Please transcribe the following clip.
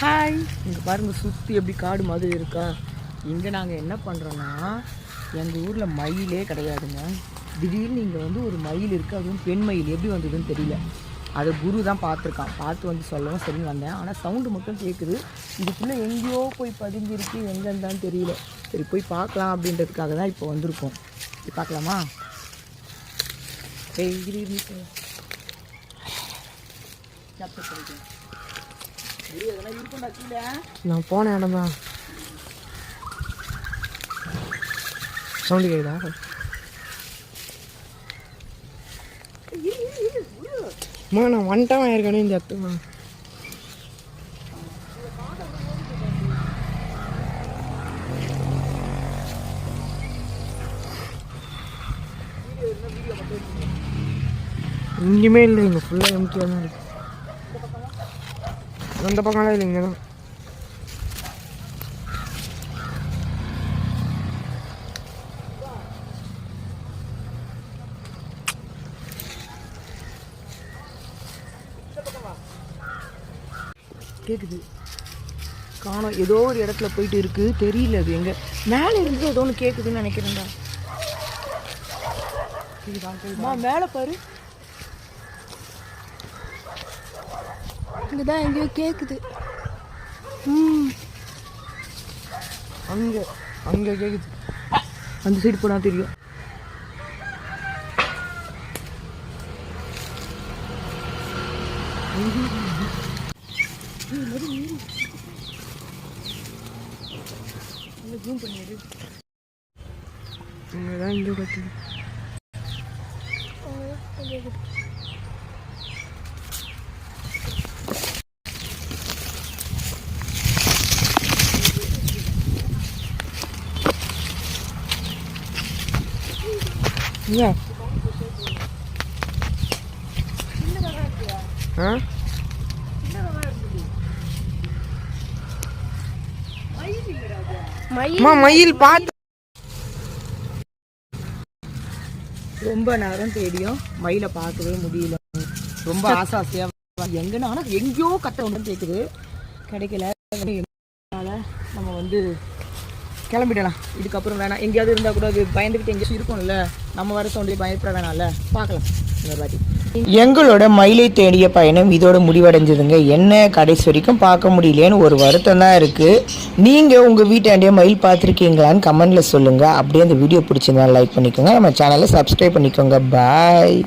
Hi, இங்கே பாருங்கள் சுற்றி எப்படி காடு மாதிரி இருக்கா. இங்கே நாங்கள் என்ன பண்ணுறோன்னா, எங்கள் ஊரில் மயிலே கிடையாதுங்க. திடீர்னு இங்கே வந்து ஒரு மயில் இருக்குது, அதுவும் பெண் மயில். எப்படி வந்ததுன்னு தெரியல. அதை குரு தான் பார்த்துருக்கான். பார்த்து வந்து சொல்லவும் சரின்னு வந்தேன். ஆனால் சவுண்டு மட்டும் கேட்குது. இதுக்குள்ளே எங்கேயோ போய் பதுங்கிருக்கு, எங்கேருந்தான்னு தெரியல. சரி போய் பார்க்கலாம் அப்படின்றதுக்காக தான் இப்போ வந்திருக்கோம். போய் பார்க்கலாமா? நான் போன இடம் தான். சவுண்டு கேட்குதா? நான் வந்துட்டான் இருக்கணும் இந்த இடத்துக்கு. இங்கேயுமே இல்லை, இங்கே ஃபுல்லாக எம்டியாக தான் இருக்குது. அந்த பக்கம்லாம் இல்லை, இங்கே தான். கேட்குது காணோம். ஏதோ ஒரு இடத்துல போயிட்டு இருக்கு, தெரியல அது எங்கே. மேலே இருந்து ஏதோ ஒன்று கேட்குதுன்னு நினைக்கிறேன்டா. மேலே பாரு, இங்கதான் எங்கேயோ கேட்குது. அங்கே அங்கே கேட்குது. அந்த சைடு போனால் தெரியும். ஜூம் பண்ணிடு. இங்கதான் இங்கே கற்றுது. மயில் பார்த்து ரொம்ப நேரம் தேடியும் மயிலை பார்க்கவே முடியல. ரொம்ப ஆசையாக எங்கன்னா, ஆனால் எங்கேயோ கத்த ஒன்று கேட்குது, கிடைக்கல. நம்ம வந்து கிளம்பிடலாம். இதுக்கப்புறம் வேணாம். எங்கேயாவது இருந்தால் கூட அது பயந்துக்கிட்டு எங்கேயாச்சும் இருக்கும்ல, நம்ம வர சவுண்ட்லேயே பயப்பட வேணாம்ல. பார்க்கலாம் இன்னொரு வாட்டி. எங்களோட மயிலை தேடிய பயணம் இதோட முடிவடைஞ்சதுங்க. என்ன கடைசி வரைக்கும் பார்க்க முடியலேன்னு ஒரு வருத்தம் தான் இருக்குது. நீங்கள் உங்கள் வீட்டாண்டிய மயில் பார்த்துருக்கீங்களான்னு கமெண்டில் சொல்லுங்கள். அப்படியே அந்த வீடியோ பிடிச்சிருந்தா லைக் பண்ணிக்கோங்க. நம்ம சேனலை சப்ஸ்கிரைப் பண்ணிக்கோங்க. பாய்.